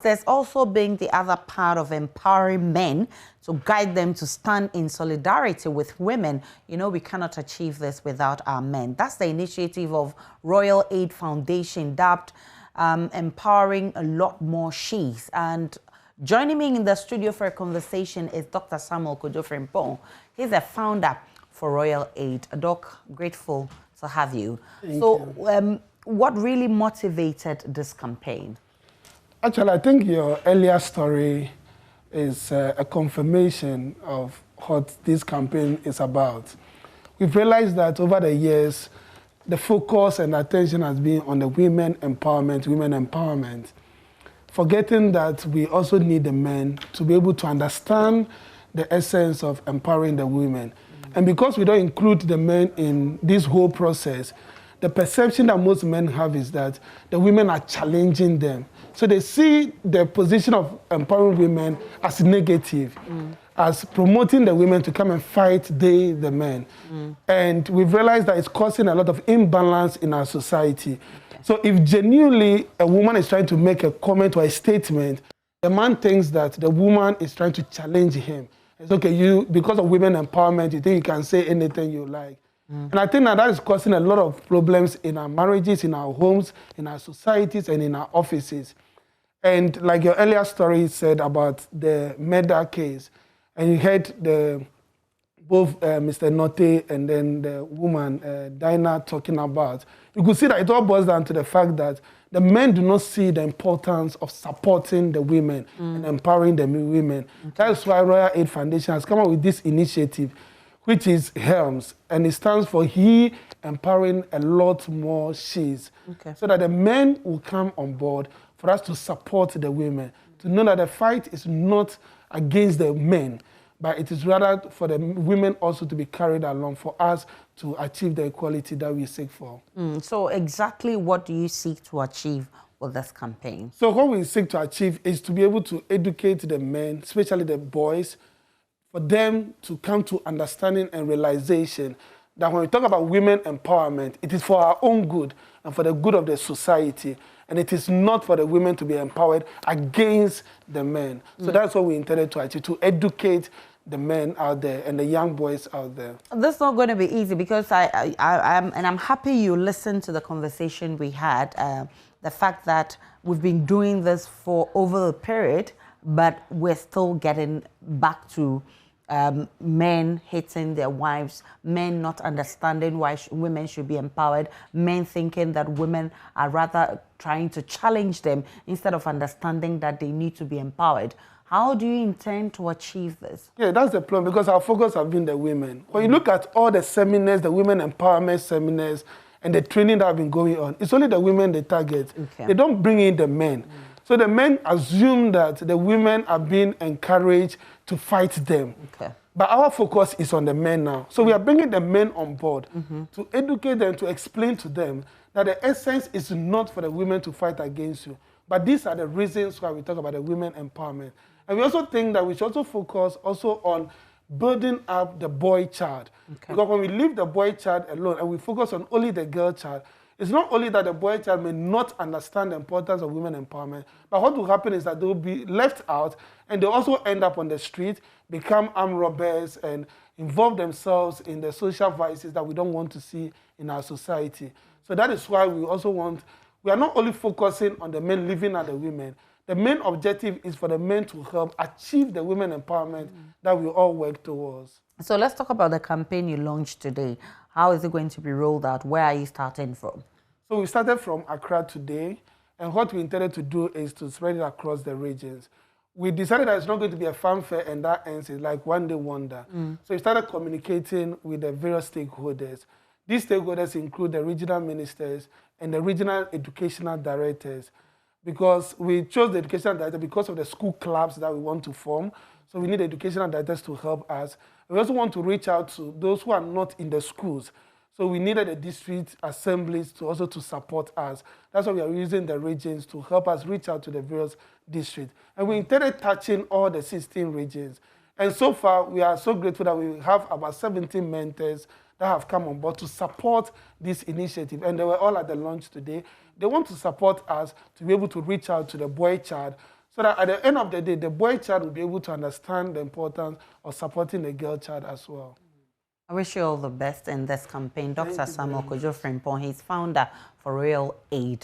there's also been the other part of empowering men to guide them to stand in solidarity with women. You know, we cannot achieve this without our men. That's the initiative of RoyalAid Foundation, dubbed Empowering a Lot More She's. And joining me in the studio for a conversation is Dr. Samuel Kojo-Frimpong. He's a founder for RoyalAid. Doc, grateful to have you. Thank you. What really motivated this campaign? Actually, I think your earlier story is a confirmation of what this campaign is about. We've realized that over the years, the focus and attention has been on the women empowerment, forgetting that we also need the men to be able to understand the essence of empowering the women. And because we don't include the men in this whole process, the perception that most men have is that the women are challenging them. So they see the position of empowering women as negative, as promoting the women to come and fight the men. And we've realized that it's causing a lot of imbalance in our society. Okay. So if genuinely a woman is trying to make a comment or a statement, the man thinks that the woman is trying to challenge him. It's okay, you, because of women empowerment, you think you can say anything you like. And I think that is causing a lot of problems in our marriages, in our homes, in our societies, and in our offices. And like your earlier story said about the murder case, and you heard both Mr. Notte and then the woman, Dinah, talking about, you could see that it all boils down to the fact that the men do not see the importance of supporting the women and empowering the women. Okay. That's why RoyalAid Foundation has come up with this initiative, which is Helms, and it stands for He Empowering a Lot More She's. Okay. So that the men will come on board for us to support the women, to know that the fight is not against the men, but it is rather for the women also to be carried along for us to achieve the equality that we seek for. So exactly what do you seek to achieve with this campaign? So what we seek to achieve is to be able to educate the men, especially the boys, for them to come to understanding and realization that when we talk about women empowerment, it is for our own good and for the good of the society. And it is not for the women to be empowered against the men. So that's what we intended to achieve, to educate the men out there and the young boys out there. This is not going to be easy because I'm happy you listened to the conversation we had. The fact that we've been doing this for over a period, but we're still getting back to men hating their wives, men not understanding why women should be empowered, men thinking that women are rather trying to challenge them instead of understanding that they need to be empowered. How do you intend to achieve this? Yeah, that's the problem, because our focus has been the women. When you look at all the seminars, the women empowerment seminars, and the training that have been going on, it's only the women they target. Okay. They don't bring in the men. So the men assume that the women are being encouraged to fight them. Okay. But our focus is on the men now. So we are bringing the men on board to educate them, to explain to them that the essence is not for the women to fight against you. But these are the reasons why we talk about the women empowerment. And we also think that we should also focus also on building up the boy child. Okay. Because when we leave the boy child alone and we focus on only the girl child, it's not only that the boy child may not understand the importance of women empowerment, but what will happen is that they will be left out and they also end up on the street, become armed robbers, and involve themselves in the social vices that we don't want to see in our society. So that is why we also want, we are not only focusing on the men living at the women. The main objective is for the men to help achieve the women empowerment that we all work towards. So let's talk about the campaign you launched today. How is it going to be rolled out? Where are you starting from? So we started from Accra today, and what we intended to do is to spread it across the regions. We decided that it's not going to be a fanfare and that ends. It's like one day wonder. So we started communicating with the various stakeholders. These stakeholders include the regional ministers and the regional educational directors, because we chose the educational director because of the school clubs that we want to form. So we need educational directors to help us. We also want to reach out to those who are not in the schools. So we needed the district assemblies to also to support us. That's why we are using the regions to help us reach out to the various districts. And we intended touching all the 16 regions. And so far, we are so grateful that we have about 17 mentors that have come on board to support this initiative. And they were all at the launch today. They want to support us to be able to reach out to the boy child so that at the end of the day, the boy child will be able to understand the importance of supporting the girl child as well. I wish you all the best in this campaign. Dr. Samuel Kojo Frimpong, he's founder for RoyalAid